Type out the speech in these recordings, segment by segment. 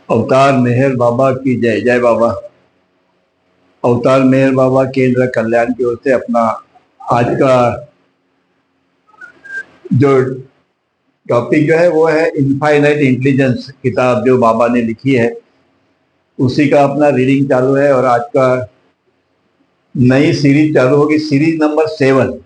अवतार मेहर बाबा की जय। जय बाबा। अवतार मेहर बाबा केंद्र कल्याण की ओर से अपना आज का जो टॉपिक जो है वो है इनफाइनाइट इंटेलिजेंस, किताब जो बाबा ने लिखी है उसी का अपना रीडिंग चालू है। और आज का नई सीरीज चालू होगी, सीरीज नंबर 7।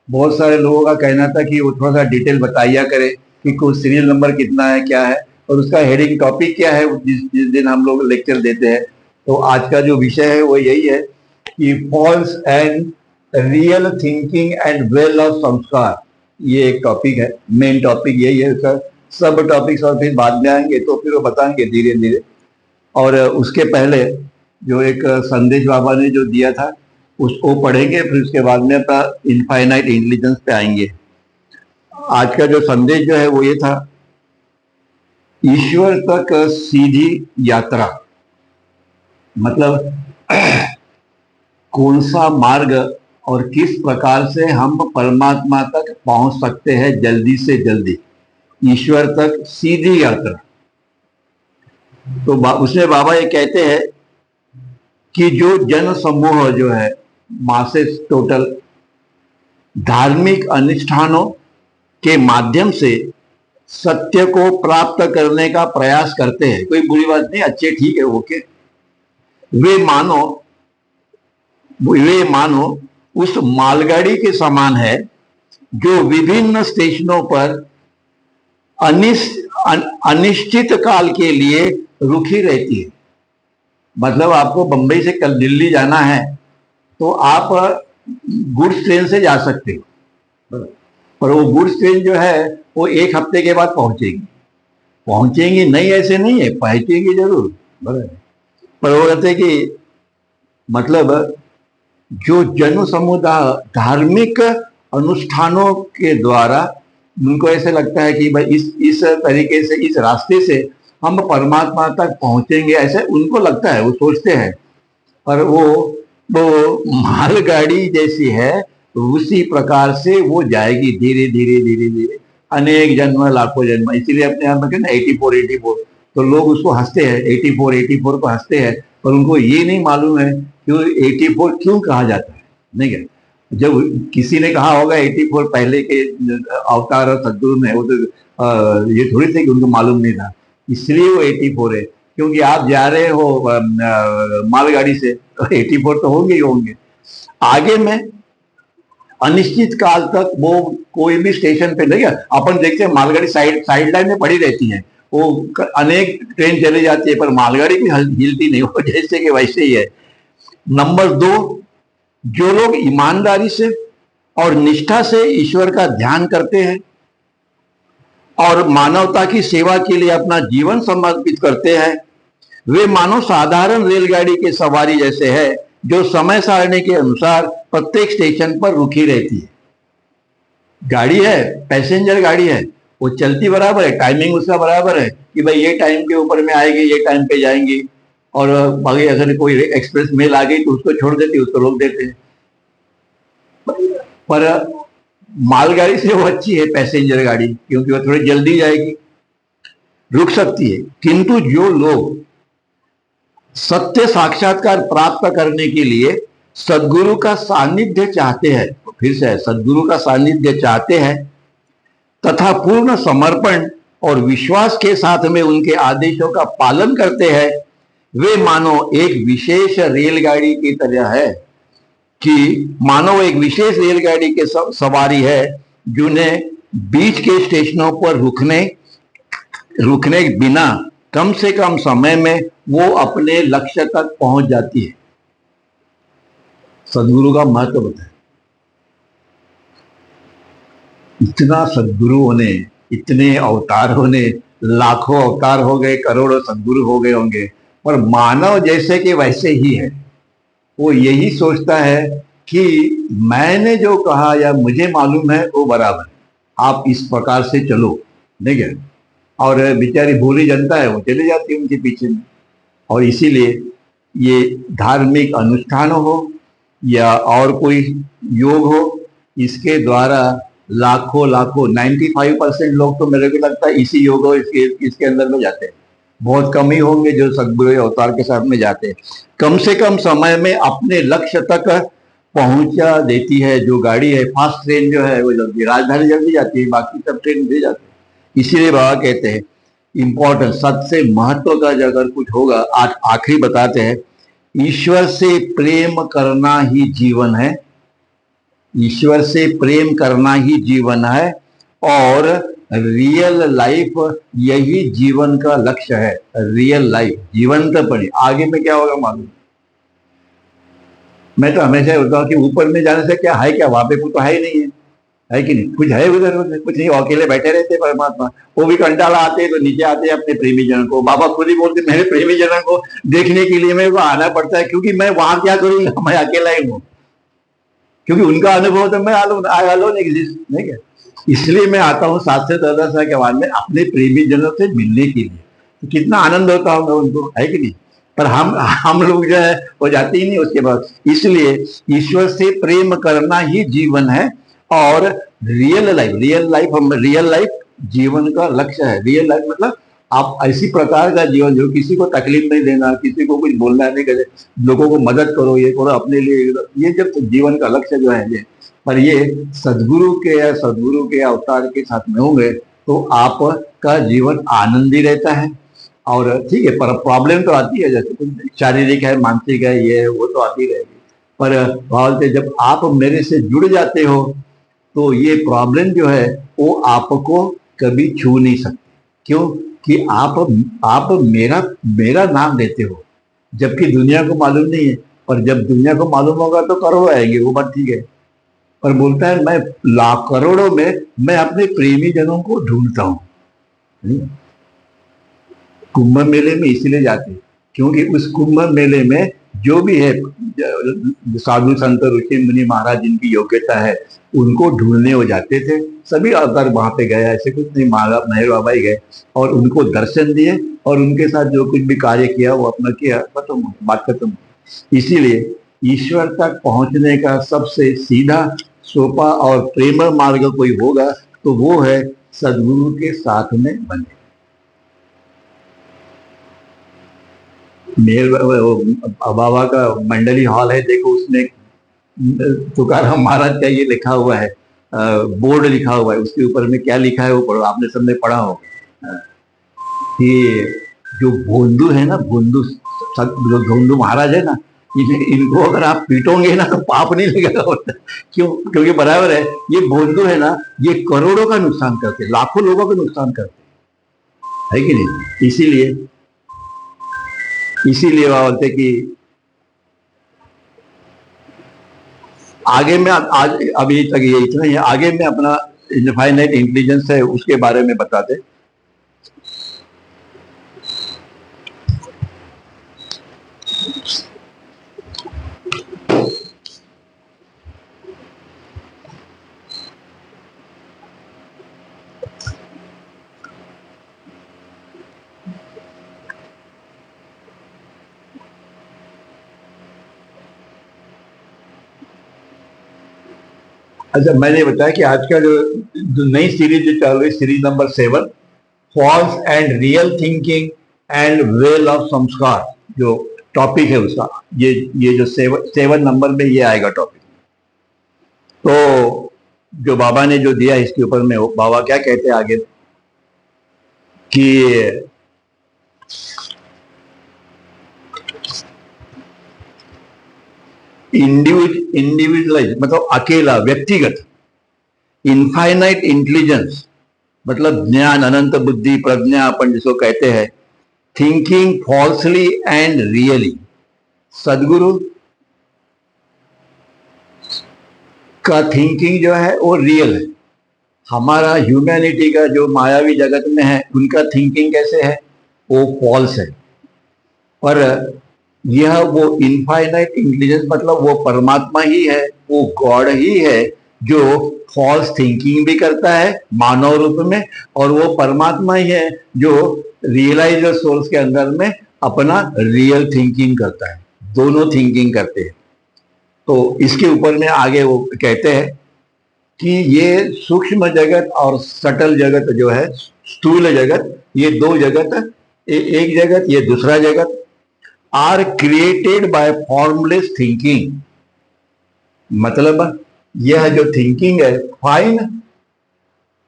बहुत सारे लोगों का कहना था कि वो थोड़ा सा डिटेल बताइए करे कि कुछ सीरियल नंबर कितना है, क्या है और उसका हेडिंग टॉपिक क्या है जिस जिस दिन हम लोग लेक्चर देते हैं। तो आज का जो विषय है वो यही है कि false and real thinking and well of sanskar. ये एक टॉपिक है, मेन टॉपिक यही है। उसका सब टॉपिक्स और फिर बाद में आएंगे तो फिर वो बताएंगे धीरे धीरे। और उसके पहले जो एक संदेश बाबा ने जो दिया था उसको पढ़ेंगे, फिर उसके बाद में अपना इनफाइनाइट इंटेलिजेंस पे आएंगे। आज का जो संदेश जो है वो ये था, ईश्वर तक सीधी यात्रा। मतलब कौन सा मार्ग और किस प्रकार से हम परमात्मा तक पहुंच सकते हैं जल्दी से जल्दी, ईश्वर तक सीधी यात्रा। तो उसमें बाबा ये कहते हैं कि जो जन समूह जो है, मासेस टोटल, धार्मिक अनुष्ठानों के माध्यम से सत्य को प्राप्त करने का प्रयास करते हैं, कोई बुरी बात नहीं, अच्छे ठीक है, ओके। वे मानो उस मालगाड़ी के समान है जो विभिन्न स्टेशनों पर अनिश्चित काल के लिए रुकी रहती है। मतलब आपको बंबई से कल दिल्ली जाना है तो आप गुड्स ट्रेन से जा सकते हो, पर वो गुड्स ट्रेन जो है वो 1 हफ्ते के बाद पहुंचेंगी नहीं, ऐसे नहीं है, पहुंचेंगी जरूर। पर वो कहते कि मतलब जो जन समुदाय धार्मिक अनुष्ठानों के द्वारा उनको ऐसे लगता है कि भाई इस तरीके से, इस रास्ते से हम परमात्मा तक पहुंचेंगे, ऐसे उनको लगता है, वो सोचते हैं। पर वो मालगाड़ी जैसी है, उसी प्रकार से वो जाएगी धीरे धीरे धीरे धीरे, अनेक जन्म लाखों जन्म। इसीलिए अपने यहाँ में 84 तो लोग उसको हंसते हैं, 84 को हंसते हैं, पर उनको ये नहीं मालूम है कि 84 क्यों कहा जाता है। नहीं क्या, जब किसी ने कहा होगा 84 पहले के अवतार और सदगुरु ने, वो तो ये थोड़ी थे कि उनको मालूम नहीं था, इसलिए वो 84 है। क्योंकि आप जा रहे हो मालगाड़ी से, तो 84 तो होंगे ही होंगे। आगे में अनिश्चित काल तक वो कोई भी स्टेशन पे नहीं, अपन देखते हैं मालगाड़ी साइड लाइन में पड़ी रहती है, वो अनेक ट्रेन चली जाती है पर मालगाड़ी भी हिलती नहीं, वो जैसे कि वैसे ही है। नंबर 2, जो लोग ईमानदारी से और निष्ठा से ईश्वर का ध्यान करते हैं और मानवता की सेवा के लिए अपना जीवन समर्पित करते हैं, वे मानो साधारण रेलगाड़ी के सवारी जैसे है जो समय सारणी के अनुसार प्रत्येक स्टेशन पर रुकी रहती है। गाड़ी है, पैसेंजर गाड़ी है, वो चलती बराबर है, टाइमिंग उसका बराबर है कि भाई ये टाइम के ऊपर में आएगी, ये टाइम पे जाएंगी। और आगे अगर कोई एक्सप्रेस मेल आ गई तो उसको छोड़ देती, उसको रोक देते हैं। पर मालगाड़ी से वो अच्छी है पैसेंजर गाड़ी, क्योंकि वो थोड़ी जल्दी जाएगी, रुक सकती है। किंतु जो लोग सत्य साक्षात्कार प्राप्त करने के लिए सद्गुरु का सानिध्य चाहते हैं, फिर से सद्गुरु का सानिध्य चाहते हैं तथा पूर्ण समर्पण और विश्वास के साथ में उनके आदेशों का पालन करते हैं, वे मानो एक विशेष रेलगाड़ी की तरह है, कि मानो एक विशेष रेलगाड़ी के सवारी है जिन्हें बीच के स्टेशनों पर रुकने बिना कम से कम समय में वो अपने लक्ष्य तक पहुंच जाती है। सदगुरु का महत्व बताए। इतना सदगुरुओं ने, इतने अवतारों ने, लाखों अवतार हो गए, करोड़ों सदगुरु हो गए होंगे, पर मानव जैसे कि वैसे ही है। वो यही सोचता है कि मैंने जो कहा या मुझे मालूम है वो बराबर है, आप इस प्रकार से चलो, नहीं क्या। और बेचारी भोली जनता है, वो चली जाती है उनके पीछे में। और इसीलिए ये धार्मिक अनुष्ठान हो या और कोई योग हो, इसके द्वारा लाखों 95% लोग तो मेरे को लगता है इसी योग और इसके अंदर में जाते हैं। बहुत कम ही होंगे जो सद्गुरु अवतार के साथ में जाते हैं। कम से कम समय में अपने लक्ष्य तक पहुंचा देती है जो गाड़ी है। फास्ट ट्रेन जो है वो जल्दी, राजधानी जल्दी जाती है, बाकी सब ट्रेन भी जाती है। इसीलिए बाबा कहते हैं इंपॉर्टेंट, सबसे महत्व का जो अगर कुछ होगा, आज आखिरी बताते हैं, ईश्वर से प्रेम करना ही जीवन है। ईश्वर से प्रेम करना ही जीवन है और रियल लाइफ यही जीवन का लक्ष्य है। रियल लाइफ, जीवंतपणे। आगे में क्या होगा मालूम? मैं तो हमेशा बोलता हूँ कि ऊपर में जाने से क्या है, क्या वहां पे कुछ तो है ही नहीं है कि नहीं? कुछ है उधर उधर कुछ नहीं, अकेले बैठे रहते परमात्मा। वो भी कंटाला आते हैं तो नीचे आते हैं अपने प्रेमी जनों को। बाबा खुद ही बोलते मेरे प्रेमी जनों को देखने के लिए मेरे को आना पड़ता है, क्योंकि मैं वहां क्या करूंगा, मैं अकेला ही हूँ। क्योंकि उनका अनुभव तो मैं आई अलोन एग्जिस्ट नहीं क्या, इसलिए मैं आता हूँ 7 से 10 साल के बाद में अपने प्रेमी जनों से मिलने के लिए। तो कितना आनंद होता होगा उनको, है कि नहीं? पर हम लोग जो है वो जाते ही नहीं उसके बाद। इसलिए ईश्वर से प्रेम करना ही जीवन है और रियल लाइफ जीवन का लक्ष्य है। रियल लाइफ मतलब आप ऐसी प्रकार का जीवन जो किसी को तकलीफ नहीं देना, किसी को कुछ बोलना नहीं करे, लोगों को मदद करो, ये करो अपने लिए, ये जब जीवन का लक्ष्य जो है ये। पर ये सदगुरु के अवतार के साथ में होंगे तो आपका जीवन आनंदी रहता है। और ठीक है, पर प्रॉब्लम तो आती है, जैसे शारीरिक है, मानसिक है, ये वो तो आती रहेगी। पर भाव से जब आप मेरे से जुड़ जाते हो तो ये प्रॉब्लम जो है वो आपको कभी छू नहीं सकती। क्यों? कि आप मेरा नाम लेते हो, जबकि दुनिया को मालूम नहीं है। पर जब दुनिया को मालूम होगा तो करोड़ आएंगे, वो बात ठीक है। पर बोलता है मैं लाख करोड़ों में मैं अपने प्रेमी जनों को ढूंढता हूँ। कुंभ मेले में इसीलिए जाते हैं क्योंकि उस कुंभ मेले में जो भी है साधु संत ऋषि मुनि महाराज जिनकी योग्यता है उनको ढूंढने हो जाते थे। सभी अवतार वहां पे गए, ऐसे कुछ नहीं, मेहर बाबा ही गए और उनको दर्शन दिए और उनके साथ जो कुछ भी कार्य किया वो अपना किया, खत्म, बात खत्म। इसीलिए ईश्वर तक पहुंचने का सबसे सीधा, सोपा और प्रेम मार्ग कोई होगा तो वो है सदगुरु के साथ में बने। मेर बाबा का मंडली हॉल है, देखो उसमें तुकाराम महाराज का ये लिखा हुआ है, बोर्ड लिखा हुआ है, उसके ऊपर में क्या लिखा है वो पढ़ो, आपने सबने पढ़ा हो कि जो भोंदू है ना, भोंदू जो भोंदू महाराज है ना, इनको अगर आप पीटोगे ना तो पाप नहीं लगेगा होता। क्यों? क्योंकि बराबर है, ये भोंदू है ना, ये करोड़ों का नुकसान करते, लाखों लोगों का नुकसान करते, है कि नहीं? इसीलिए बोलते कि आगे में आज अभी तक ये इतना ही, आगे में अपना इनफाइनाइट इंटेलिजेंस है उसके बारे में बताते। अच्छा, मैंने बताया कि आज का जो नई सीरीज जो चल रही, series number 7, false and real thinking and well of sanskar, जो टॉपिक है उसका, ये जो 7 नंबर में ये आएगा टॉपिक। तो जो बाबा ने जो दिया इसके ऊपर में, बाबा क्या कहते हैं आगे कि इंडिविजुअलाइज मतलब अकेला, व्यक्तिगत। इनफाइनाइट इंटेलिजेंस मतलब ज्ञान, अनंत बुद्धि, प्रज्ञा अपन जिसको कहते हैं। थिंकिंग फॉल्सली एंड रियली, सदगुरु का थिंकिंग जो है वो रियल है। हमारा ह्यूमैनिटी का जो मायावी जगत में है उनका थिंकिंग कैसे है, वो फॉल्स है। पर यह वो इनफाइनाइट इंटेलिजेंस मतलब वो परमात्मा ही है, वो गॉड ही है जो फॉल्स थिंकिंग भी करता है मानव रूप में, और वो परमात्मा ही है जो रियलाइजर सोल्स के अंदर में अपना रियल थिंकिंग करता है। दोनों थिंकिंग करते हैं। तो इसके ऊपर में आगे वो कहते हैं कि ये सूक्ष्म जगत और सटल जगत जो है, स्थूल जगत, ये दो जगत एक जगत, ये दूसरा जगत, are created by formless thinking. मतलब यह जो थिंकिंग है, fine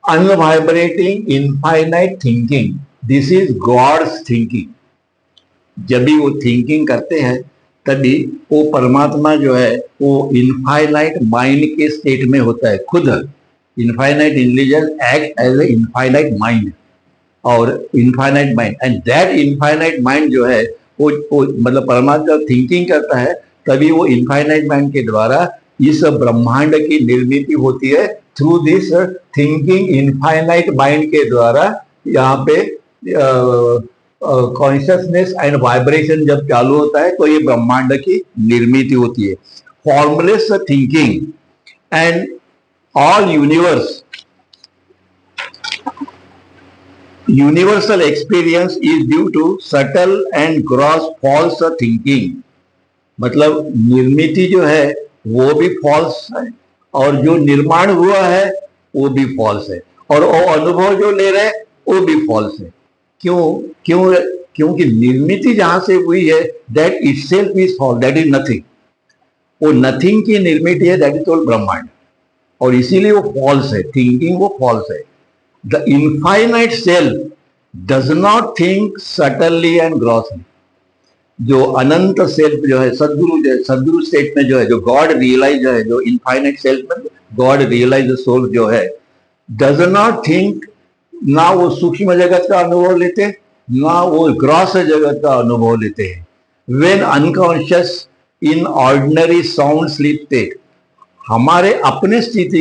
unvibrating infinite thinking, this is God's thinking. जब भी वो थिंकिंग करते हैं तभी वो परमात्मा जो है वो इनफाइनाइट माइंड के स्टेट में होता है। खुद infinite intelligence act as a infinite mind, और infinite mind, and that infinite mind जो है वो मतलब परमात्मा थिंकिंग करता है, तभी वो इनफाइनाइट माइंड के द्वारा इस ब्रह्मांड की निर्मित होती है। Through this thinking infinite mind के द्वारा यहाँ पे कॉन्शियसनेस एंड वाइब्रेशन जब चालू होता है तो ये ब्रह्मांड की निर्मित होती है। Formless thinking and all universal experience is due to subtle and gross false thinking. मतलब निर्मित जो है वो भी फॉल्स है, और जो निर्माण हुआ है वो भी फॉल्स है, और वो अनुभव जो ले रहे हैं वो भी फॉल्स है। क्यों क्यों क्योंकि निर्मित जहां से हुई है that itself is false, that is nothing. वो नथिंग की निर्मित है, दैट इज ऑल ब्रह्मांड, और इसीलिए वो फॉल्स है, थिंकिंग वो फॉल्स है। The infinite self does not think suddenly and grossly. जो अनंत सेल्फ जो है, सदगुरु स्टेट में जो है, जो गॉड रियलाइज है, जो इनफाइनाइट सेल्फ में गॉड रियलाइज सोल जो है, डज नॉट थिंक, ना वो सूक्ष्म जगत का अनुभव लेते, ना वो ग्रॉस जगत का अनुभव लेते हैं। When unconscious in ordinary sound sleep state, हमारे अपने स्थिति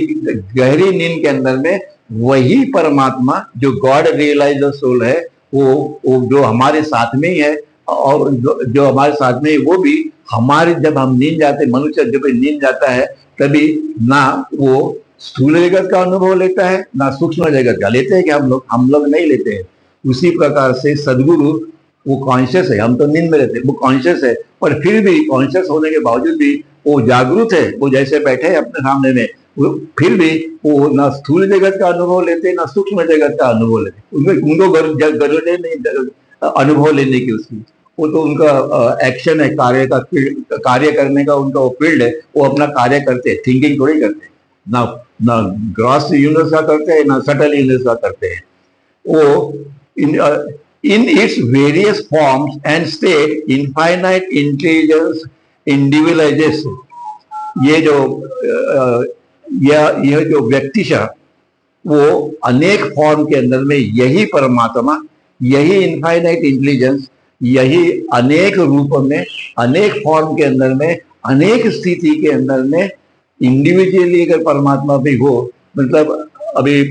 गहरी नींद के अंदर में वही परमात्मा जो गॉड रियलाइज सोल है वो जो हमारे साथ में ही है, और जो हमारे साथ में वो भी हमारे, जब हम नींद जाते, मनुष्य जब नींद जाता है तभी ना वो स्थूल जगत का अनुभव लेता है ना सूक्ष्म जगत का। लेते हैं कि हम लोग नहीं लेते हैं। उसी प्रकार से सदगुरु वो कॉन्शियस है, हम तो नींद में रहते हैं, वो कॉन्शियस है, पर फिर भी कॉन्शियस होने के बावजूद भी वो जागरूक है। वो जैसे बैठे हैं अपने सामने में, वो फिर भी वो ना स्थूल जगत का अनुभव लेते ना सूक्ष्म जगत का अनुभव लेते। उनको जरूरत नहीं अनुभव लेने की उसकी, वो तो उनका एक्शन है, कार्य करने का उनका वो फील्ड है, वो अपना कार्य करते हैं, थिंकिंग थोड़ी करते हैं। ना ना ग्रॉस यूनिवर्स का करते हैं, ना सटल यूनिवर्स का करते हैं। वो in its various forms and state, infinite intelligence individualizes। ये जो यह जो व्यक्तिशः वो अनेक फॉर्म के अंदर में यही परमात्मा, यही इनफाइनाइट इंटेलिजेंस, यही अनेक रूप में, अनेक फॉर्म के अंदर में, अनेक स्थिति के अंदर में इंडिविजुअली अगर परमात्मा भी हो, मतलब अभी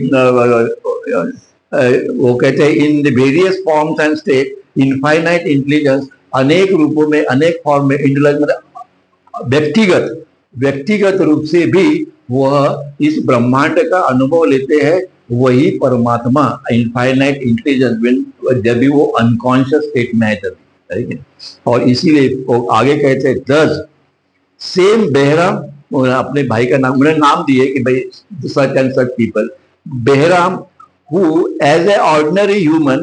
वो कहते हैं in the various forms and state infinite intelligence, अनेक रूपों में, अनेक फॉर्म में इंटेलिजेंस, व्यक्तिगत रूप से भी वह इस ब्रह्मांड का अनुभव लेते हैं। वही परमात्मा इनफाइनाइट इंटेलिजेंस जब भी वो अनकॉन्शियस स्टेट में है तभी। और इसीलिए वो आगे कहते हैं दस सेम बेहराम, अपने भाई का नाम उन्होंने नाम दिए कि भाई such and such people, Behram who as a ordinary human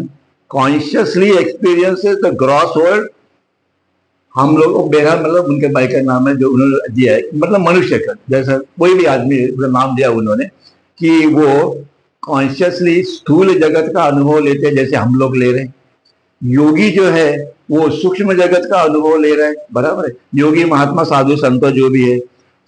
consciously experiences the gross world। हम लोग को बेहराम मतलब उनके भाई का नाम है जो उन्होंने दिया है, मतलब मनुष्य का, जैसा कोई भी आदमी नाम दिया उन्होंने, कि वो कॉन्शियसली स्थूल जगत का अनुभव लेते हैं जैसे हम लोग ले रहे हैं। योगी जो है वो सूक्ष्म जगत का अनुभव ले रहा है, बराबर है। योगी महात्मा साधु संत जो भी है,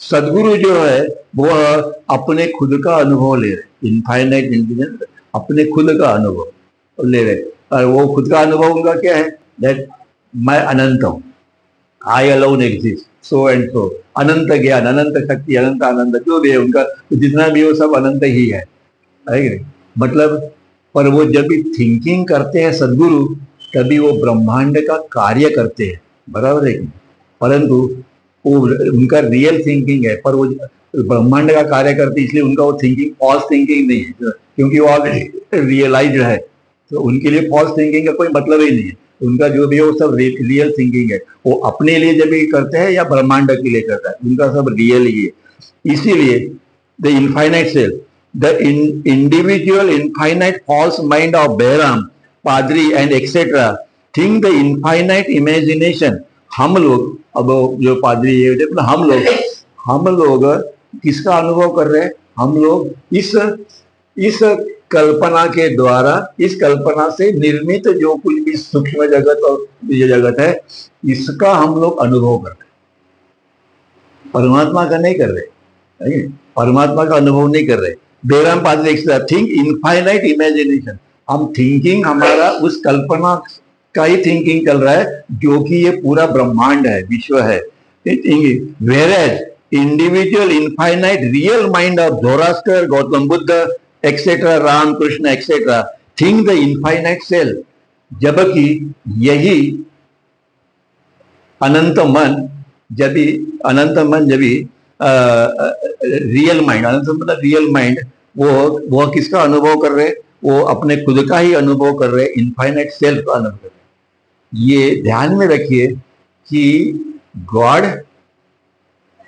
सदगुरु जो है वह अपने खुद का अनुभव ले रहे, इनफाइनाइट इंटेलिजेंस अपने खुद का अनुभव ले रहे। और वो खुद का अनुभव उनका क्या है, दैट मैं अनंत हूं, I alone exist, so and so. अनंत ज्ञान, अनंत शक्ति, अनंत आनंद जो भी है उनका, जितना भी वो सब अनंत ही है मतलब। पर वो जब भी थिंकिंग करते हैं सदगुरु, तभी वो ब्रह्मांड का कार्य करते हैं, बराबर है। परंतु वो उनका रियल थिंकिंग है, पर वो ब्रह्मांड का कार्य करते, इसलिए उनका वो थिंकिंग फॉल्स थिंकिंग नहीं है, क्योंकि वो ऑलरेडी रियलाइज है। तो उनके लिए फॉल्स थिंकिंग का कोई मतलब ही नहीं है। उनका जो भी है वो सब रियल थिंकिंग है। वो अपने लिए जब भी करते हैं या ब्रह्मांड के लिए करता है, उनका सब रियल ही है। इसीलिए the infinite self, the individual infinite false mind of Behram पादरी and etcetera think the infinite imagination. हम लोग, अब जो पादरी है मतलब हम लोग किसका अनुभव कर रहे हैं? हम लोग इस कल्पना के द्वारा, इस कल्पना से निर्मित जो कुछ भी सूक्ष्म जगत और ये जगत है, इसका हम लोग अनुभव कर रहे हैं, परमात्मा का नहीं कर रहे, परमात्मा का अनुभव नहीं कर रहे। बेराम पादरी थिंक इनफाइनाइट इमेजिनेशन, हम थिंकिंग, हमारा उस कल्पना का ही थिंकिंग चल रहा है जो कि ये पूरा ब्रह्मांड है, विश्व है। Where individual infinite real mind of Zoroaster, Gautam Buddha etcetera, Ram Krishna etcetera think the infinite self, जबकि यही अनंत मन जब रियल माइंड, अनंत मतलब रियल माइंड, वो किसका अनुभव कर रहे? वो अपने खुद का ही अनुभव कर रहे, इनफाइनाइट सेल्फ का अनुभव कर रहे। ये ध्यान में रखिए कि God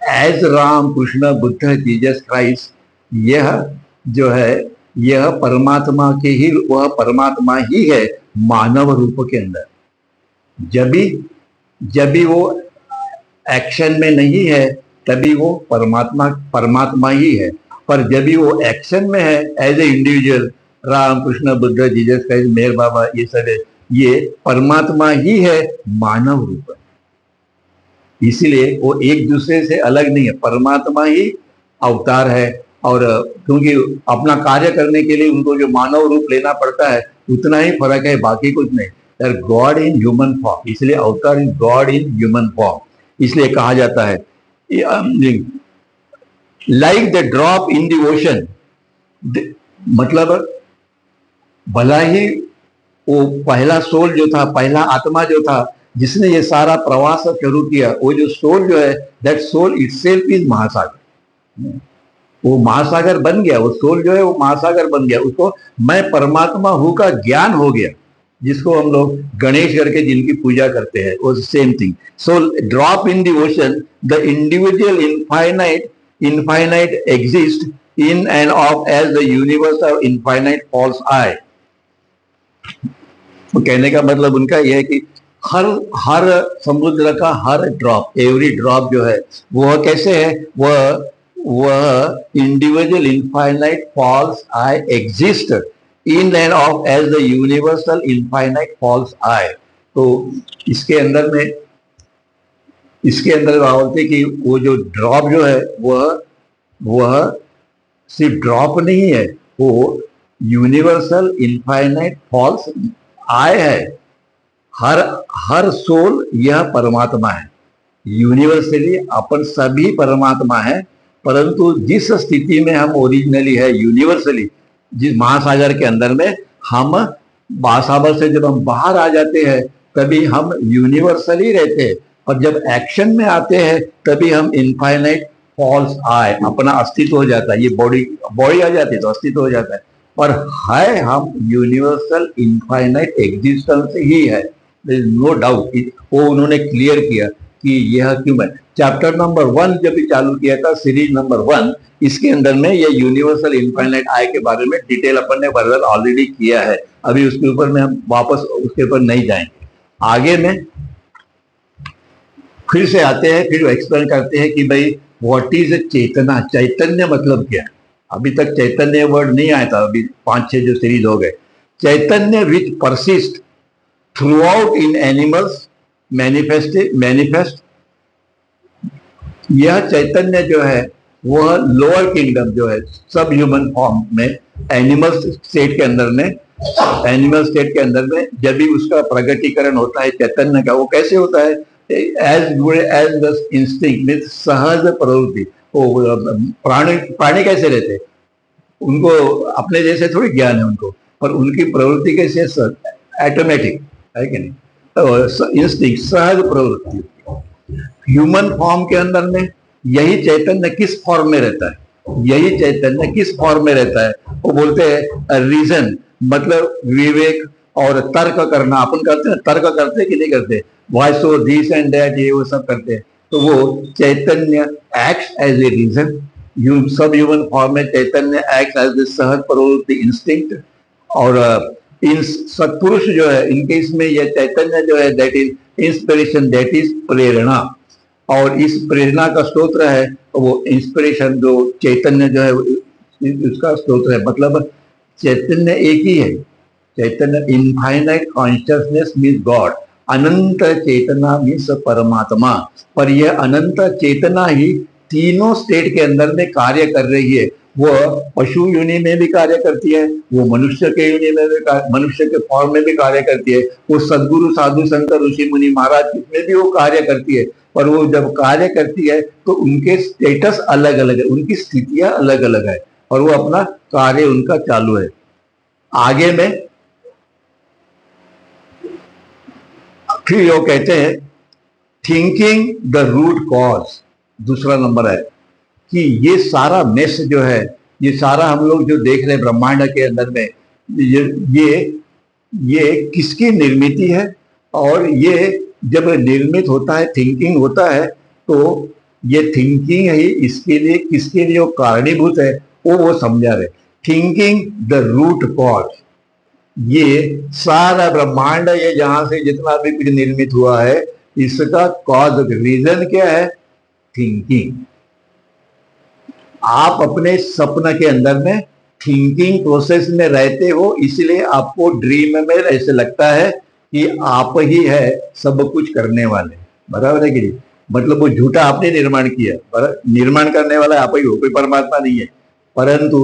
as Ram Krishna Buddha Jesus Christ, यह जो है यह परमात्मा के ही, वह परमात्मा ही है मानव रूप के अंदर। जब भी वो एक्शन में नहीं है तभी वो परमात्मा ही है, पर जब भी वो एक्शन में है as a individual, Ram Krishna Buddha Jesus Christ Meher Baba, ये सब है, ये परमात्मा ही है मानव रूप। इसीलिए वो एक दूसरे से अलग नहीं है, परमात्मा ही अवतार है। और क्योंकि अपना कार्य करने के लिए उनको जो मानव रूप लेना पड़ता है उतना ही फर्क है, बाकी कुछ नहीं। गॉड इन ह्यूमन फॉर्म, इसलिए अवतार in God in human form इसलिए कहा जाता है। Like the drop in the ocean, मतलब भला ही वो पहला सोल जो था, पहला आत्मा जो था जिसने ये सारा प्रवास शुरू किया, वो जो सोल जो है, दैट सोल इटसेल्फ इज महासागर। वो महासागर बन गया, वो सोल जो है वो महासागर बन गया, उसको मैं परमात्मा हूं का ज्ञान हो गया, जिसको हम लोग गणेश करके जिनकी पूजा करते हैं, वो same thing. So drop in the ocean, the individual infinite exist in and of as the universe of infinite false I. कहने का मतलब उनका यह है कि हर समुद्र का हर ड्रॉप, एवरी ड्रॉप जो है वह कैसे है, वह individual infinite false I exist in and of as the universal infinite false I. तो इसके अंदर बोलते कि वो जो ड्रॉप जो है वह सिर्फ ड्रॉप नहीं है, वो यूनिवर्सल इनफाइनाइट फॉल्स आई है। हर सोल यह परमात्मा है, यूनिवर्सली अपन सभी परमात्मा है, परंतु जिस स्थिति में हम ओरिजिनली है यूनिवर्सली, जिस महासागर के अंदर में, हम महासागर से जब हम बाहर आ जाते हैं तभी हम यूनिवर्सली रहते हैं, और जब एक्शन में आते हैं तभी हम इनफाइनाइट फॉल्स आए, अपना अस्तित्व हो जाता है। ये बॉडी आ जाती है तो अस्तित्व हो जाता है, पर है हम यूनिवर्सल इनफाइनाइट एग्जिस्टेंस ही है, नो डाउट। वो उन्होंने क्लियर किया कि यह क्यों है। चैप्टर नंबर 1 जब भी चालू किया था, सीरीज नंबर 1, इसके अंदर में ये यूनिवर्सल इनफाइनाइट आई के बारे में डिटेल अपन ने वर्णन ऑलरेडी किया है, अभी उसके ऊपर में हम वापस उसके ऊपर नहीं जाएंगे। आगे में फिर से आते हैं, फिर एक्सप्लेन करते हैं कि भाई व्हाट इज चेतना, चैतन्य मतलब क्या। अभी तक चैतन्य वर्ड नहीं आया था, अभी 5-6 जो सीरीज हो गए। चैतन्य which persist throughout in animals manifest, यह चैतन्य जो है वह लोअर किंगडम जो है, सब ह्यूमन फॉर्म में, एनिमल स्टेट के अंदर में जब भी उसका प्रगटीकरण होता है चैतन्य का, वो कैसे होता है, एज द इंस्टिंक्ट मीन्स सहज प्रवृत्ति। प्राणी कैसे रहते, उनको अपने जैसे थोड़ी ज्ञान है उनको, पर उनकी प्रवृत्ति कैसे, ऑटोमेटिक है कि नहीं, तो इंस्टिंक्ट, सहज प्रवृत्ति। ह्यूमन फॉर्म के अंदर में यही चैतन्य किस फॉर्म में रहता है, वो बोलते हैं रीजन, मतलब विवेक और तर्क करना। अपन करते हैं, तर्क करते कि नहीं करते, why so this and that, ये वो सब करते हैं। तो वो Chaitanya acts as a reason, सब ह्यूमन फॉर्म में चैतन्य एक्ट्स एज ए सहज प्रवृत्ति इंस्टिंक्ट, और इन सत्पुरुष जो है इनके इसमें यह चैतन्य जो है that is inspiration, that is प्रेरणा, और इस प्रेरणा का स्तोत्र है वो इंस्पिरेशन, जो चैतन्य जो है उसका स्तोत्र है। मतलब चैतन्य एक ही है, चैतन्य इनफाइनाइट कॉन्शियसनेस मीन्स गॉड, अनंत चेतना मीन्स परमात्मा। पर यह अनंत चेतना ही तीनों स्टेट के अंदर में कार्य कर रही है। वो पशु योनि में भी कार्य करती है, वो मनुष्य के योनि में भी, मनुष्य के फॉर्म में भी कार्य करती है, वो सदगुरु साधु संत ऋषि मुनि महाराज में भी वो कार्य करती है। पर वो जब कार्य करती है तो उनके स्टेटस अलग अलग है, उनकी स्थितियां अलग अलग है, और वो अपना कार्य उनका चालू है। आगे में फिर वो कहते हैं थिंकिंग द रूट कॉज, दूसरा नंबर है कि ये सारा मेस जो है, ये सारा हम लोग जो देख रहे हैं ब्रह्मांड के अंदर में, ये किसकी निर्मित है, और ये जब निर्मित होता है, थिंकिंग होता है, तो ये थिंकिंग ही इसके लिए, किसके लिए वो कारणीभूत है वो समझा रहे। थिंकिंग द रूट कॉज, ये सारा ब्रह्मांड, ये जहां से जितना भी कुछ निर्मित हुआ है, इसका कॉज, रीजन क्या है? थिंकिंग। आप अपने सपने के अंदर में थिंकिंग प्रोसेस में रहते हो, इसलिए आपको ड्रीम में ऐसे लगता है कि आप ही है सब कुछ करने वाले, बराबर है कि नहीं? मतलब वो झूठा आपने निर्माण किया, पर निर्माण करने वाला आप ही हो, कोई परमात्मा नहीं है। परंतु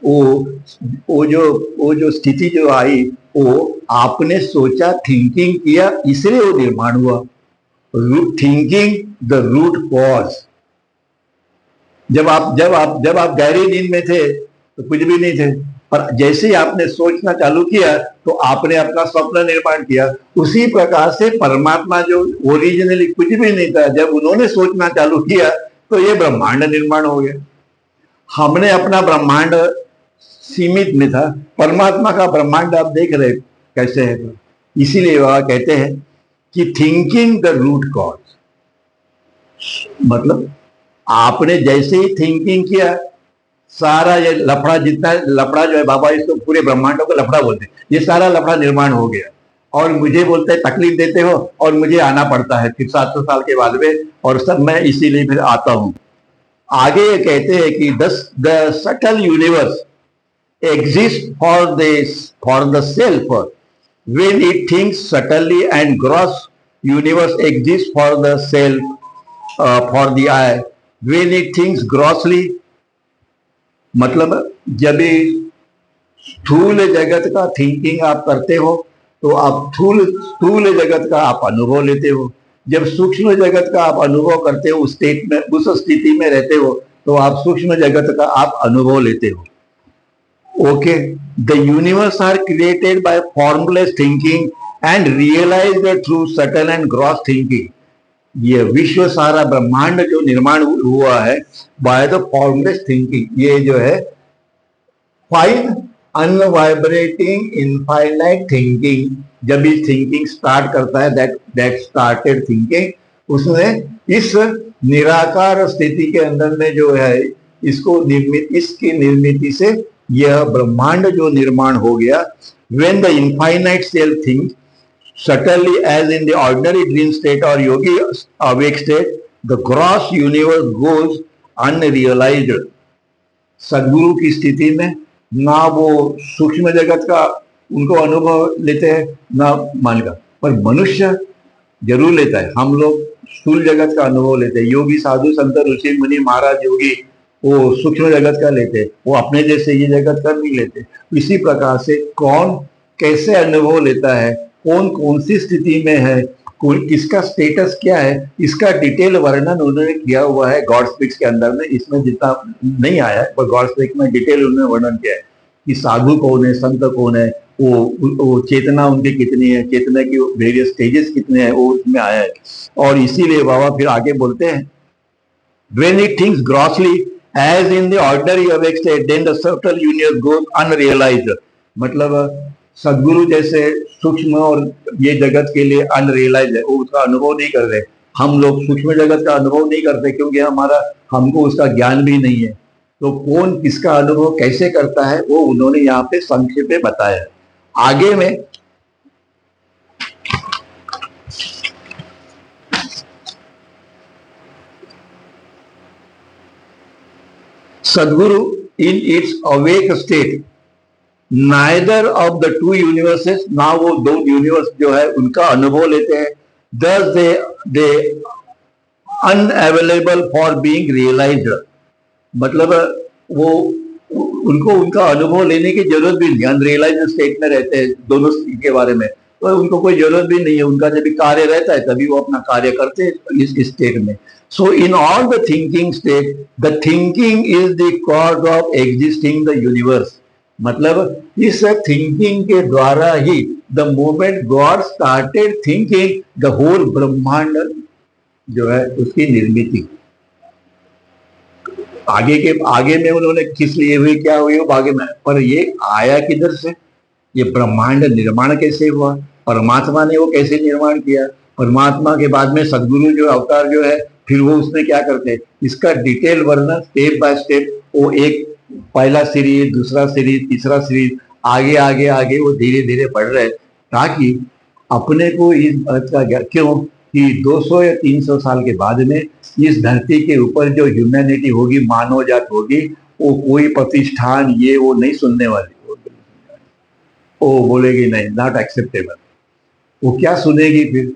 वो जो स्थिति जो आई, वो आपने सोचा, थिंकिंग किया, इसलिए वो निर्माण हुआ। Thinking the root cause. जब आप गहरी नींद में थे तो कुछ भी नहीं थे, पर जैसे ही आपने सोचना चालू किया तो आपने अपना स्वप्न निर्माण किया। उसी प्रकार से परमात्मा जो ओरिजिनली कुछ भी नहीं था, जब उन्होंने सोचना चालू किया तो ये ब्रह्मांड निर्माण हो गया। हमने अपना ब्रह्मांड सीमित में था, परमात्मा का ब्रह्मांड आप देख रहे कैसे है। इसीलिए वह कहते हैं कि थिंकिंग द रूट कॉज, मतलब आपने जैसे ही थिंकिंग किया, सारा ये लफड़ा, जितना लफड़ा जो है, बाबा इसको पूरे ब्रह्मांडों को लफड़ा बोलते हैं, ये सारा लफड़ा निर्माण हो गया। और मुझे बोलते हैं तकलीफ देते हो, और मुझे आना पड़ता है फिर 700 साल के बाद में, और सब मैं इसीलिए फिर आता हूं। आगे ये कहते हैं कि the subtle universe exist for the self when it thinks subtly, and gross universe exists for the self, for the eye when it thinks grossly। मतलब जब स्थूल जगत का थिंकिंग आप करते हो तो आप स्थूल जगत का आप अनुभव लेते हो। जब सूक्ष्म जगत का आप अनुभव करते हो, उस स्टेट में, उस स्थिति में रहते हो, तो आप सूक्ष्म जगत का आप अनुभव लेते हो। Okay, the universe are created by formless thinking and realized through subtle and gross thinking। ये विश्व सारा ब्रह्मांड जो निर्माण हुआ है बाय द फॉर्मलेस थिंकिंग, ये जो है फाइन अनवाइब्रेटिंग इनफाइनाइट थिंकिंग। जब भी थिंकिंग स्टार्ट करता है, दैट स्टार्टेड थिंकिंग, उसने इस निराकार स्थिति के अंदर में जो है इसको इसकी निर्मिति से यह ब्रह्मांड जो निर्माण हो गया। when the infinite self thinks subtly as in the ordinary dream state or yogi awake state, the gross universe goes unrealized। सदगुरु की स्थिति में ना वो सूक्ष्म जगत का उनको अनुभव लेते हैं, ना मान का, पर मनुष्य जरूर लेता है। हम लोग स्थूल जगत का अनुभव लेते हैं, योगी साधु संत ऋषि मुनि महाराज योगी वो सूक्ष्म जगत का लेते, वो अपने जैसे ये जगत का नहीं लेते। इसी प्रकार से कौन कैसे अनुभव लेता है, कौन कौन सी स्थिति में है, किसका स्टेटस क्या है, इसका डिटेल वर्णन उन्होंने किया हुआ है गॉड स्पीक्स के अंदर में। इसमें जितना नहीं आया है, पर गॉड स्पीक्स में डिटेल उन्होंने वर्णन किया है कि साधु कौन है, संत कौन है, वो चेतना उनकी कितनी है, चेतना की वेरियस स्टेजेस कितने हैं, वो उसमें आया है। और इसीलिए बाबा फिर आगे बोलते हैं when it thinks grossly as in the ordinary awake state, then the subtle universe goes unrealized। मतलब सदगुरु जैसे सूक्ष्म और ये जगत के लिए अनरियलाइज है, वो उसका अनुभव नहीं कर रहे। हम लोग सूक्ष्म जगत का अनुभव नहीं करते क्योंकि हमको उसका ज्ञान भी नहीं है। तो कौन किसका अनुभव कैसे करता है वो उन्होंने यहाँ पे संक्षेप में बताया। आगे में सदगुरु in its awake state neither of the two universes, ना वो दो यूनिवर्स जो है उनका अनुभव लेते हैं, दस दे अनअवेलेबल फॉर बीइंग रियलाइज्ड, मतलब वो उनको उनका अनुभव लेने की जरूरत भी नहीं, अनरियलाइज्ड स्टेट में रहते हैं दोनों के बारे में, तो उनको कोई जरूरत भी नहीं है, उनका जब भी कार्य रहता है तभी वो अपना कार्य करते हैं इस स्टेट में। So in all the thinking state the thinking is the cause of existing the universe, मतलब इस थिंकिंग के द्वारा ही the moment God started thinking the whole ब्रह्मांड जो है उसकी निर्मिति। आगे में उन्होंने किस लिए हुई, क्या हुई वो आगे में, पर ये आया किधर से, ये ब्रह्मांड निर्माण कैसे हुआ, परमात्मा ने वो कैसे निर्माण किया, परमात्मा के बाद में सदगुरु जो अवतार जो है फिर वो उसमें क्या करते हैं, इसका डिटेल वर्णन स्टेप बाय स्टेप, वो एक पहला सीरीज, दूसरा सीरीज, तीसरा सीरीज, आगे आगे आगे वो धीरे धीरे बढ़ रहे, ताकि अपने को इस बात का क्यों कि 200 या 300 साल के बाद में इस धरती के ऊपर जो ह्यूमैनिटी होगी, मानव जात होगी, वो कोई प्रतिष्ठान ये वो नहीं सुनने वाली, वो बोलेगी नहीं, नॉट एक्सेप्टेबल। वो क्या सुनेगी फिर,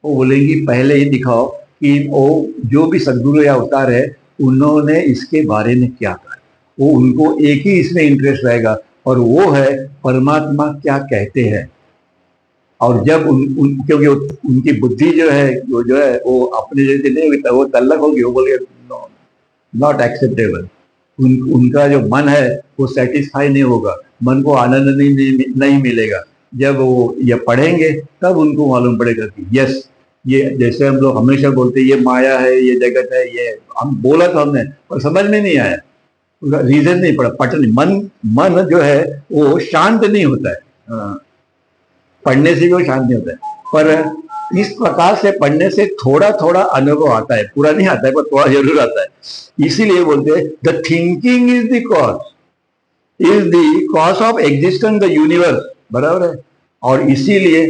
वो बोलेंगी पहले ही दिखाओ कि वो जो भी सदगुरु या अवतार है उन्होंने इसके बारे में क्या कहा, वो उनको एक ही इसमें इंटरेस्ट रहेगा और वो है परमात्मा क्या कहते हैं। और जब क्योंकि उनकी बुद्धि जो है वो अपने जैसे नहीं होगी, वो तल्लक होगी, वो बोले नॉट एक्सेप्टेबल, उनका जो मन है वो सेटिस्फाई नहीं होगा, मन को आनंद नहीं मिलेगा। जब वो ये पढ़ेंगे तब उनको मालूम पड़ेगा कि यस, ये जैसे हम लोग हमेशा बोलते हैं ये माया है, ये जगत है, ये हम बोला तो हमने और समझ में नहीं आया, रीजन नहीं पड़ा, पटन मन जो है वो शांत नहीं होता है, पढ़ने से भी वो शांत नहीं होता है, पर इस प्रकार से पढ़ने से थोड़ा थोड़ा अनुभव आता है, पूरा नहीं आता है पर थोड़ा जरूर आता है। इसीलिए बोलते हैं the thinking is the cause of existence the universe, बराबर है। और इसीलिए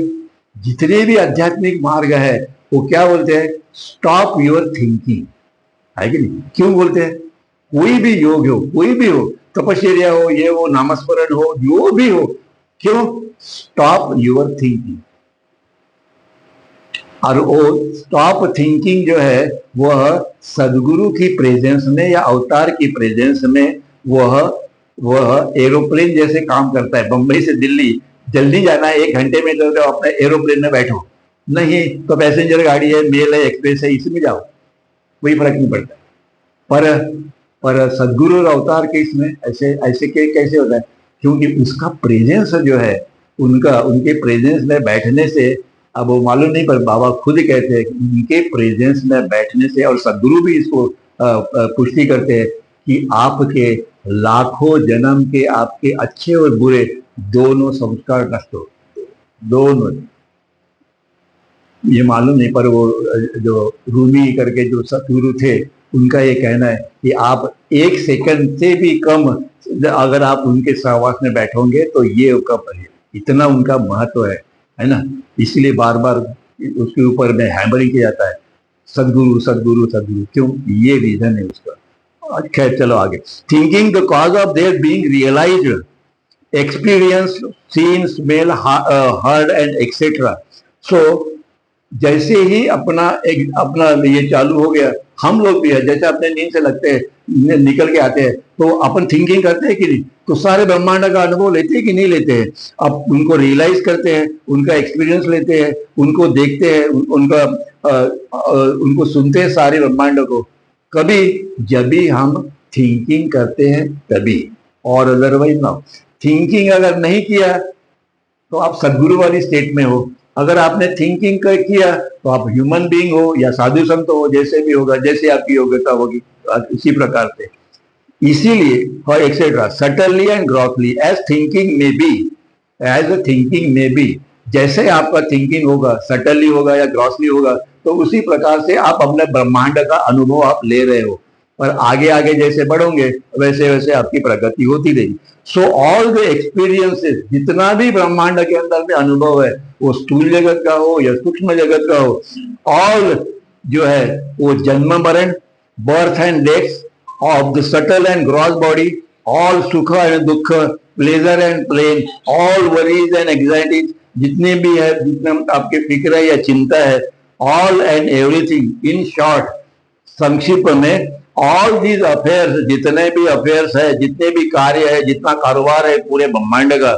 जितने भी आध्यात्मिक मार्ग है वो क्या बोलते हैं, स्टॉप योर थिंकिंग, है कि नहीं? क्यों बोलते हैं? कोई भी योग हो, कोई भी हो, तपस्या हो, ये हो, नामस्मरण हो, जो भी हो, क्यों? Stop your thinking. और वो स्टॉप थिंकिंग जो है वह सदगुरु की प्रेजेंस में या अवतार की प्रेजेंस में वह एरोप्लेन जैसे काम करता है। बंबई से दिल्ली जल्दी जाना है, 1 घंटे में, तो अपने एरोप्लेन में बैठो, नहीं तो पैसेंजर गाड़ी है, मेल है, एक्सप्रेस है, इसमें जाओ, कोई फर्क नहीं पड़ता। पर सदगुरु और अवतार के इसमें ऐसे कैसे होता है? क्योंकि उसका प्रेजेंस जो है, उनके प्रेजेंस में बैठने से, अब वो मालूम नहीं पर बाबा खुद कहते हैं उनके प्रेजेंस में बैठने से, और सदगुरु भी इसको पुष्टि करते हैं कि आपके लाखों जन्म के आपके अच्छे और बुरे दोनों संस्कार नष्ट हो, दोनों। ये मालूम नहीं पर वो जो रूमी करके जो सतगुरु थे उनका ये कहना है कि आप 1 सेकंड से भी कम अगर आप उनके सहवास में बैठोगे तो ये कब है, इतना उनका महत्व है ना। इसलिए बार बार उसके ऊपर में हैमरिंग किया जाता है, सदगुरु सदगुरु सदगुरु, क्यों? ये रीजन है उसका। खैर चलो आगे। Thinking the cause of their being realised, experience, seen, smell, heard and etcetera. सो जैसे ही अपना ये चालू हो गया, हम लोग भी है, जैसे अपने नींद से लगते हैं, निकल के आते हैं, तो अपन थिंकिंग करते हैं कि नहीं, तो सारे ब्रह्मांड का अनुभव लेते हैं कि नहीं लेते हैं? अब उनको रियलाइज करते हैं, उनका एक्सपीरियंस लेते हैं, उनको देखते हैं, उनको सुनते हैं सारे ब्रह्मांड को। कभी जब भी हम थिंकिंग करते हैं तभी, और अदरवाइज ना। थिंकिंग अगर नहीं किया तो आप सदगुरु वाली स्टेट में हो, अगर आपने थिंकिंग किया तो आप ह्यूमन बीइंग हो या साधु संत हो, जैसे भी होगा, जैसे आपकी योग्यता होगी उसी प्रकार से। इसीलिए for etcetera subtly and grossly as thinking में बी, एज अ थिंकिंग में बी, जैसे आपका थिंकिंग होगा, सटनली होगा या ग्रॉसली होगा, तो उसी प्रकार से आप अपने ब्रह्मांड का अनुभव आप ले रहे हो। और आगे आगे जैसे बढ़ोगे वैसे वैसे आपकी प्रगति होती रहेगी। सो ऑल द एक्सपीरियंसेस, जितना भी ब्रह्मांड के अंदर में अनुभव है, वो स्थूल जगत का हो या सूक्ष्म जगत का हो, ऑल जो है वो जन्म मरण, birth and death of the subtle and gross body, all sukh and dukh, pleasure and pain, all worries and anxieties, जितने भी है, जितने आपके फिक्र है या चिंता है, all and everything, in short, संक्षिप्त में, ऑल दीज अफेयर्स, जितने भी अफेयर्स है, जितने भी कार्य है, जितना कारोबार है पूरे ब्रह्मांड का,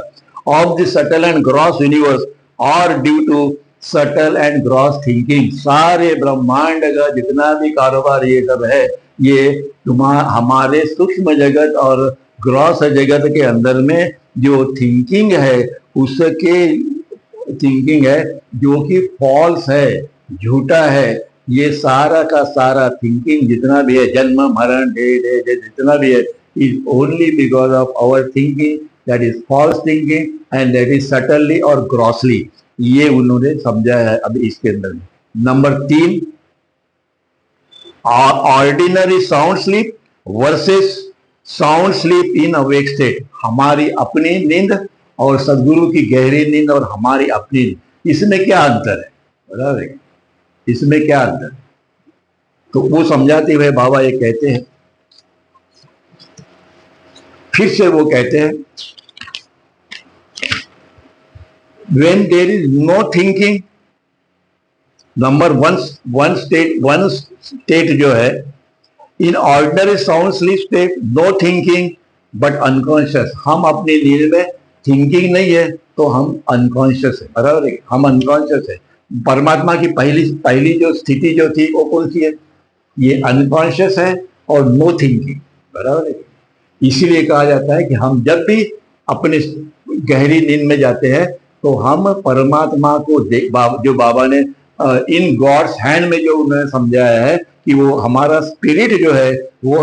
of the subtle and gross universe, और due to subtle and gross thinking, सारे ब्रह्मांड का जितना भी कारोबार ये सब है, ये हमारे सूक्ष्म जगत और ग्रॉस जगत के अंदर में जो थिंकिंग है, उसके थिंकिंग है जो कि फॉल्स है, झूठा है, ये सारा का सारा थिंकिंग जितना भी है, जन्म मरण जितना भी है, is only because of our thinking, that is false thinking and that is subtly और ग्रॉसली। ये उन्होंने समझाया है अब इसके अंदर में। Number 3, ordinary sound sleep versus sound sleep in awake state, हमारी अपनी नींद और सदगुरु की गहरी नींद और हमारी अपनी नींद, इसमें क्या अंतर है, बराबर है, इसमें क्या अंतर? तो वो समझाते हुए बाबा ये कहते हैं, फिर से वो कहते हैं, when there is no thinking, number one state जो है, in ordinary sound sleep state, no thinking but unconscious, हम अपनी नींद में थिंकिंग नहीं है तो हम अनकॉन्शियस है, बराबर है, हम अनकॉन्शियस है। परमात्मा की पहली जो स्थिति जो थी वो कौन सी है? ये अनकॉन्शियस है और नो थिंकिंग, बराबर है। इसीलिए कहा जाता है कि हम जब भी अपने गहरी नींद में जाते हैं तो हम परमात्मा को जो बाबा ने इन गॉड्स हैंड में जो उन्होंने समझाया है कि वो हमारा स्पिरिट जो है वो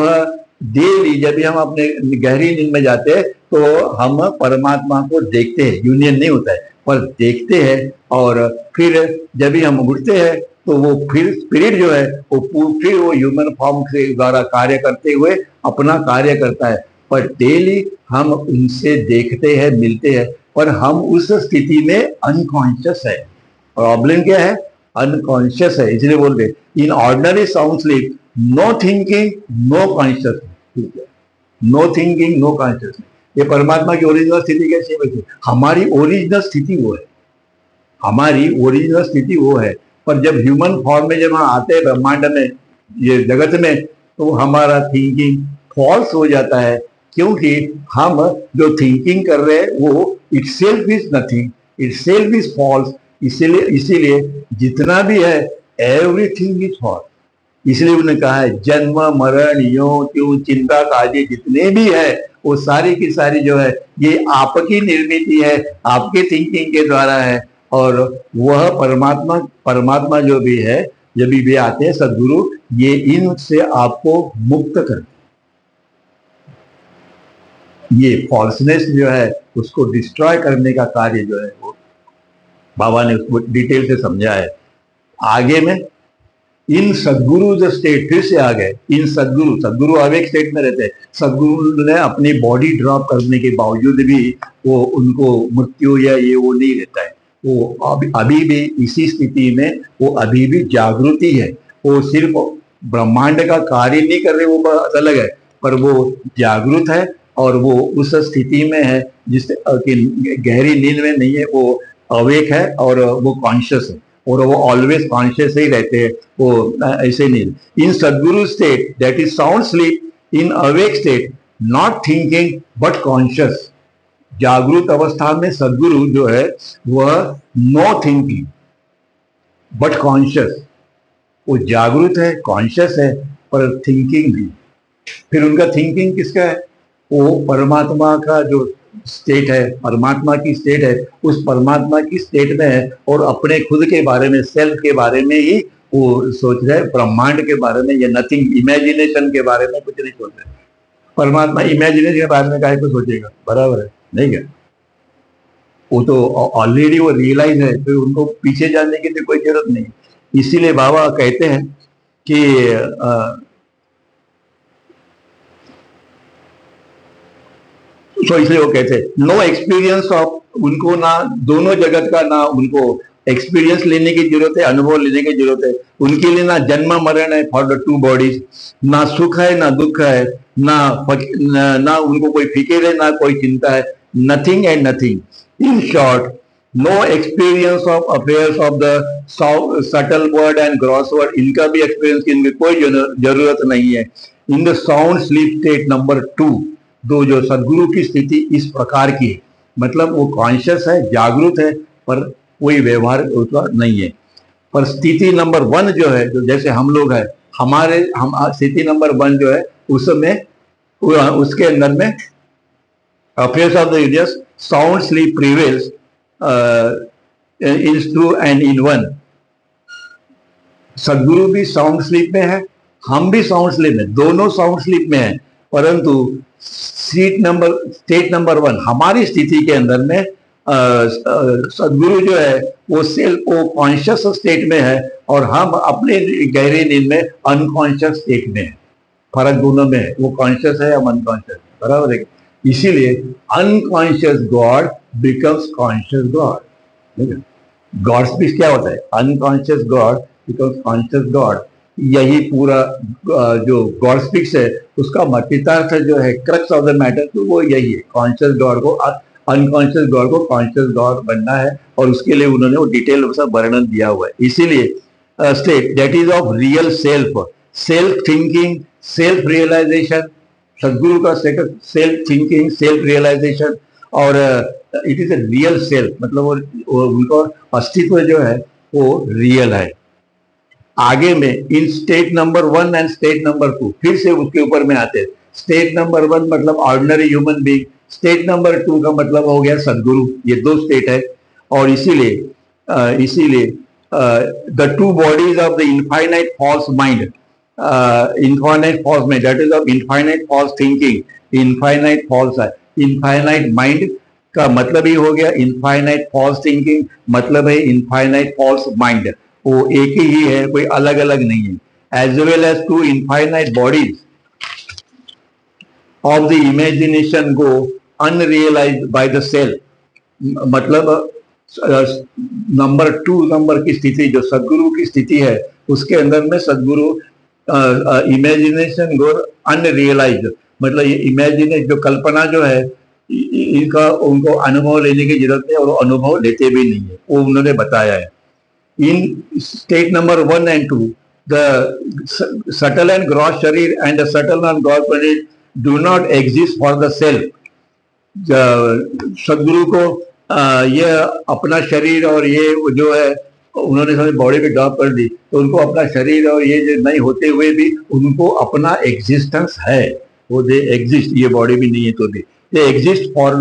डेली जब भी हम अपने गहरी नींद में जाते हैं तो हम परमात्मा को देखते हैं, यूनियन नहीं होता है पर देखते हैं, और फिर जब भी हम उठते हैं तो वो फिर स्पिरिट जो है वो फिर वो ह्यूमन फॉर्म के द्वारा कार्य करते हुए अपना कार्य करता है, पर डेली हम उनसे देखते हैं, मिलते हैं, पर हम उस स्थिति में अनकॉन्शियस है। प्रॉब्लम क्या है? अनकॉन्शियस है। इसलिए बोल रहे in ordinary sound sleep no thinking no consciousness, no thinking no consciousness. ये परमात्मा की ओरिजिनल स्थिति कैसी है? हमारी ओरिजिनल स्थिति वो है, हमारी ओरिजिनल स्थिति वो है, पर जब ह्यूमन फॉर्म में जब हम आते हैं ब्रह्मांड में, ये जगत में, तो हमारा थिंकिंग फॉल्स हो जाता है, क्योंकि हम जो थिंकिंग कर रहे हैं वो itself is nothing, itself is false. इसीलिए जितना भी है एवरीथिंग इज फॉल्स। इसलिए उन्होंने कहा है जन्म मरण यो त्यों चिंता काजे जितने भी है वो सारी की सारी जो है ये आपकी निर्मित है, आपके थिंकिंग के द्वारा है, और वह परमात्मा जो भी है, जब भी आते हैं सदगुरु, ये इनसे आपको मुक्त कर, ये फॉल्सनेस जो है उसको डिस्ट्रॉय करने का कार्य जो है वो बाबा ने उसको डिटेल से समझा है। आगे में इन सदगुरु स्टेट, फिर से आ गए इन सदगुरु अवेक स्टेट में रहते हैं। सदगुरु ने अपनी बॉडी ड्रॉप करने के बावजूद भी वो उनको मृत्यु या ये वो नहीं रहता है, वो अभी भी इसी स्थिति में वो अभी भी जागृति है। वो सिर्फ ब्रह्मांड का कार्य नहीं कर रहे, वो बात अलग है, पर वो जागृत है और वो उस स्थिति में है जिस गहरी नींद में नहीं है, वो अवेक है और वो कॉन्शियस है, और वो ऑलवेज कॉन्शियस ही रहते हैं, वो ऐसे नहीं। इन सदगुरु state that is sound sleep in awake state not thinking but conscious, जागृत अवस्था में सदगुरु जो है वह नो थिंकिंग बट कॉन्शियस, वो जागृत है, कॉन्शियस है, पर थिंकिंग नहीं। फिर उनका थिंकिंग किसका है? वो परमात्मा का जो स्टेट है, परमात्मा की स्टेट है, उस परमात्मा की स्टेट में है, और अपने खुद के बारे में, सेल्फ के बारे में ही वो सोच रहे, ब्रह्मांड के बारे में या नथिंग, इमेजिनेशन के बारे में कुछ नहीं सोच रहे। परमात्मा इमेजिनेशन के बारे में काहे को सोचेगा, बराबर है नहीं क्या? वो तो ऑलरेडी वो रियलाइज है, तो उनको पीछे जाने की तो कोई जरूरत नहीं। इसीलिए बाबा कहते हैं कि तो इसलिए वो कहते हैं नो एक्सपीरियंस ऑफ, उनको ना दोनों जगत का ना उनको एक्सपीरियंस लेने की जरूरत है, अनुभव लेने की जरूरत है। उनके लिए ना जन्म मरण है फॉर द टू बॉडीज, ना सुख है ना दुख है, ना उनको कोई फिक्र है ना कोई चिंता है, nothing and nothing. In short, no experience of affairs of the subtle world and gross world, इनका भी एक्सपीरियंस की इनकी कोई जरूरत नहीं है। In the sound sleep state number 2, दो जो सदगुरु की स्थिति इस प्रकार की है, मतलब वो कॉन्शियस है, जागरूक है, पर कोई व्यवहार उसका नहीं है। पर स्थिति नंबर 1 जो है, जो जैसे हम लोग है, हम स्थिति नंबर 1 जो है उसमें उसके अंदर में affairs of the universe sound sleep prevails is true and in one. सदगुरु भी साउंड स्लीप में है, हम भी साउंड स्लीप में, दोनों साउंड स्लीप में है, परंतु स्टेट नंबर 1 हमारी स्थिति के अंदर में सदगुरु जो है वो सेल्फ को कॉन्शियस स्टेट में है और हम अपने गहरी नींद में अनकॉन्शियस स्टेट में है। फर्क दोनों में है, वो कॉन्शियस है या अनकॉन्शियस, बराबर है। इसीलिए unconscious God becomes conscious God. God speech क्या होता है? Unconscious God becomes conscious God. यही पूरा जो गॉड स्पीक्स है उसका मतितार्थ जो है, क्रक्स ऑफ द मैटर, तो वो यही है, कॉन्शियस गॉड को अनकॉन्शियस गॉड को कॉन्शियस गॉड बनना है, और उसके लिए उन्होंने वो डिटेल वर्णन दिया हुआ है। इसीलिए state that is of real self, self thinking, self realisation. Sadguru का status self thinking, self realisation, और it is a real self, मतलब वो उनका अस्तित्व जो है वो रियल है। आगे में इन state number 1 and state number 2 फिर से उसके ऊपर में आते हैं। स्टेट नंबर 1 मतलब ordinary human being, state number 2 का मतलब हो गया सदगुरु। ये दो स्टेट है, और इसीलिए the two bodies of the infinite false mind, infinite false mind, that is of infinite false thinking, infinite false है। इनफाइनाइट माइंड का मतलब ही हो गया इनफाइनाइट फॉल्स थिंकिंग, मतलब है इनफाइनाइट फॉल्स माइंड, वो एक ही है, कोई अलग अलग नहीं है। As well as two infinite bodies of the imagination go unrealized by the self, मतलब नंबर 2 नंबर की स्थिति जो सदगुरु की स्थिति है उसके अंदर में सदगुरु इमेजिनेशन गो अनरियलाइज्ड, मतलब ये इमेजिनेशन जो कल्पना जो है इनका उनको अनुभव लेने की जरूरत है, और वो अनुभव लेते भी नहीं है, वो उन्होंने बताया है। In state number 1 and 2, the subtle and gross sharir and the subtle and gross sharir do not exist for the self. सदगुरु को ये अपना शरीर और ये जो है उन्होंने समझ बॉडी पे ड्रॉप कर दी, तो उनको अपना शरीर और ये जो नहीं होते हुए भी उनको अपना एग्जिस्टेंस है, वो दे एग्जिस्ट, ये बॉडी भी नहीं है तो भी they exist for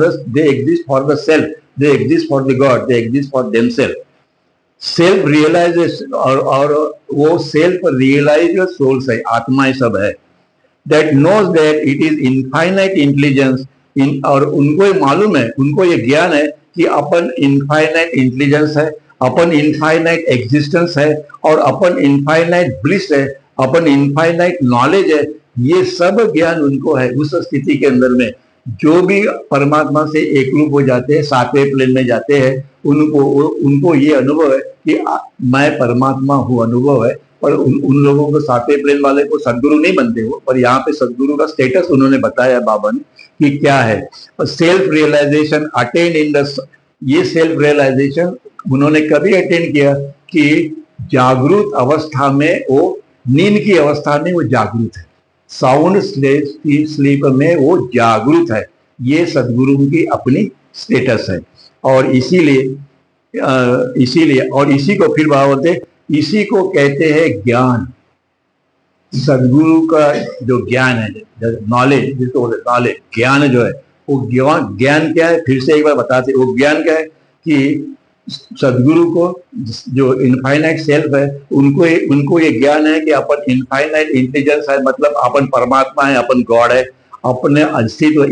the self, they exist for the God, they exist for themselves. Self realisation, और वो सेल्फ रियलाइज सोल्स है, आत्मा सब है। That knows that it is infinite intelligence, और उनको ये मालूम है, उनको ये ज्ञान है कि अपन इनफाइनाइट इंटेलिजेंस है, अपन इनफाइनाइट एग्जिस्टेंस है, और अपन इनफाइनाइट ब्लिस है, अपन इनफाइनाइट नॉलेज है। ये सब ज्ञान उनको है। उस स्थिति के अंदर में जो भी परमात्मा से एक रूप हो जाते हैं, 7वें प्लेन में जाते हैं, उनको ये अनुभव है कि मैं परमात्मा हूँ, अनुभव है। पर उन लोगों को 7वें प्लेन वाले को सदगुरु नहीं बनते हो, पर यहाँ पे सदगुरु का स्टेटस उन्होंने बताया बाबा ने कि क्या है। Self realization attain in the, ये सेल्फ रियलाइजेशन उन्होंने कभी अटेन किया कि जागरूक अवस्था में, वो नींद की अवस्था में वो जागरूक है, साउंड स्लीप में वो जागरूक है। ये सदगुरु की अपनी स्टेटस है, और इसीलिए और इसी को फिर भावते, इसी को कहते हैं ज्ञान। सदगुरु का जो ज्ञान है, नॉलेज जिसको बोलते नॉलेज, ज्ञान जो है वो ज्ञान क्या है, फिर से एक बार बताते। वो ज्ञान क्या है कि सदगुरु को जो इनफाइनाइट सेल्फ है उनको ये ज्ञान है कि अपन इनफाइनाइट इंटेलिजेंस है, मतलब अपन परमात्मा है, अपन गॉड है, अपने अस्तित्व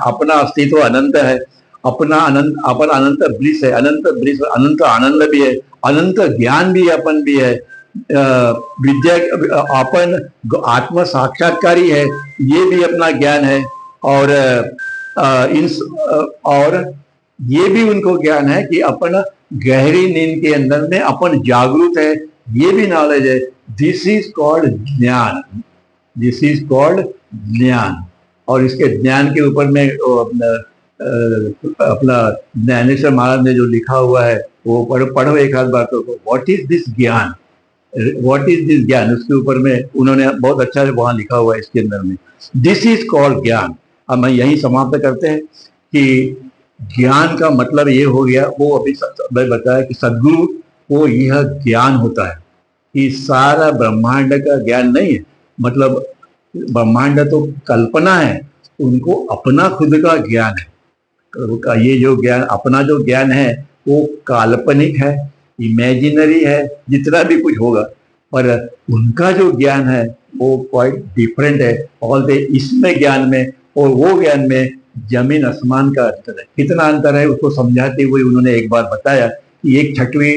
अपना अस्तित्व अनंत है, अपन अनंत ब्लिस है, अनंत आनंद भी है, अनंत ज्ञान भी अपन भी है, विद्या अपन आत्म साक्षात्कारी है, ये भी अपना ज्ञान है। और और ये भी उनको ज्ञान है कि अपन गहरी नींद के अंदर में अपन जागरूक है, ये भी नॉलेज है। दिस इज कॉल्ड ज्ञान, दिस इज कॉल्ड ज्ञान। और इसके ज्ञान के ऊपर में अपना ज्ञानेश्वर महाराज ने जो लिखा हुआ है वो पढ़ो एक आध बातों को। व्हाट इज दिस ज्ञान, व्हाट इज दिस ज्ञान, उसके ऊपर में उन्होंने बहुत अच्छा वहां लिखा हुआ है इसके अंदर में। दिस इज कॉल्ड ज्ञान। अब मैं यही समाप्त करते हैं कि ज्ञान का मतलब ये हो गया, वो अभी बताया कि सद्गुरु को यह ज्ञान होता है कि सारा ब्रह्मांड का ज्ञान नहीं है, मतलब ब्रह्मांड तो कल्पना है, उनको अपना खुद का ज्ञान है। ये जो ज्ञान, अपना जो ज्ञान है वो काल्पनिक है, इमेजिनरी है, जितना भी कुछ होगा, पर उनका जो ज्ञान है वो क्वाइट डिफरेंट है। और इसमें ज्ञान में और वो ज्ञान में जमीन आसमान का अंतर है। कितना अंतर है उसको समझाते हुए उन्होंने एक बार बताया कि एक 6वीं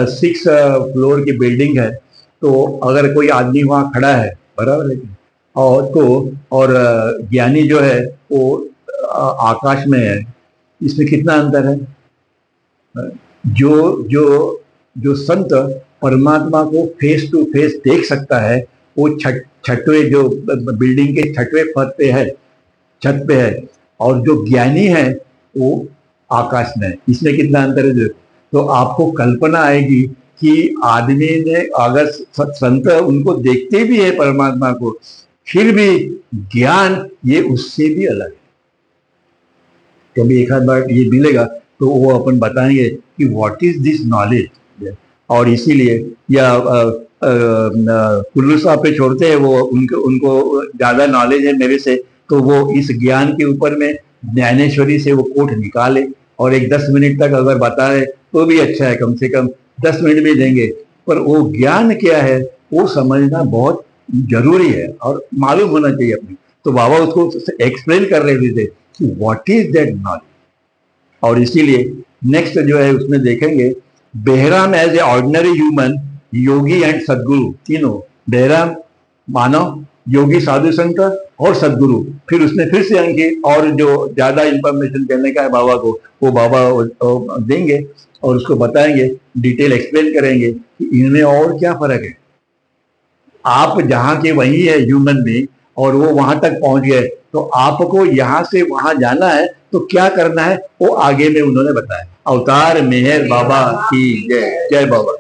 6 फ्लोर की बिल्डिंग है, तो अगर कोई आदमी वहाँ खड़ा है, बराबर है, और ज्ञानी जो है वो आकाश में है, इसमें कितना अंतर है। जो जो जो संत परमात्मा को फेस टू फेस देख सकता है वो छठवें जो बिल्डिंग के 6वें फर्श पे है, छत पे है, और जो ज्ञानी है वो आकाश में है। इसमें कितना अंतर है। तो आपको कल्पना आएगी कि आदमी ने, अगर संत उनको देखते भी है परमात्मा को, फिर भी ज्ञान ये उससे भी अलग है। कभी एक आध बार ये मिलेगा तो वो अपन बताएंगे कि व्हाट इज दिस नॉलेज। और इसीलिए या कुल्लू साहब पे छोड़ते हैं, वो उनको ज्यादा नॉलेज है मेरे से, तो वो इस ज्ञान के ऊपर में ज्ञानेश्वरी से वो कोट निकाले और एक 10 मिनट तक अगर बताए तो भी अच्छा है, कम से कम 10 मिनट भी देंगे, पर वो ज्ञान क्या है वो समझना बहुत जरूरी है और मालूम होना चाहिए अपने। तो बाबा उसको एक्सप्लेन कर रहे थे कि व्हाट इज दैट नॉलेज। और इसीलिए नेक्स्ट जो है उसमें देखेंगे Behram as a ordinary human, yogi and sadguru, तीनों, बेहराम मानव, योगी साधु संत और सदगुरु। फिर उसने फिर से अंकित और जो ज्यादा इंफॉर्मेशन देने का है बाबा को, वो बाबा देंगे और उसको बताएंगे, डिटेल एक्सप्लेन करेंगे कि इनमें और क्या फर्क है। आप जहाँ के वही है ह्यूमन बीइंग और वो वहां तक पहुंच गए, तो आपको यहाँ से वहां जाना है तो क्या करना है वो आगे में उन्होंने बताया। अवतार मेहर बाबा की जय। जय बाबा।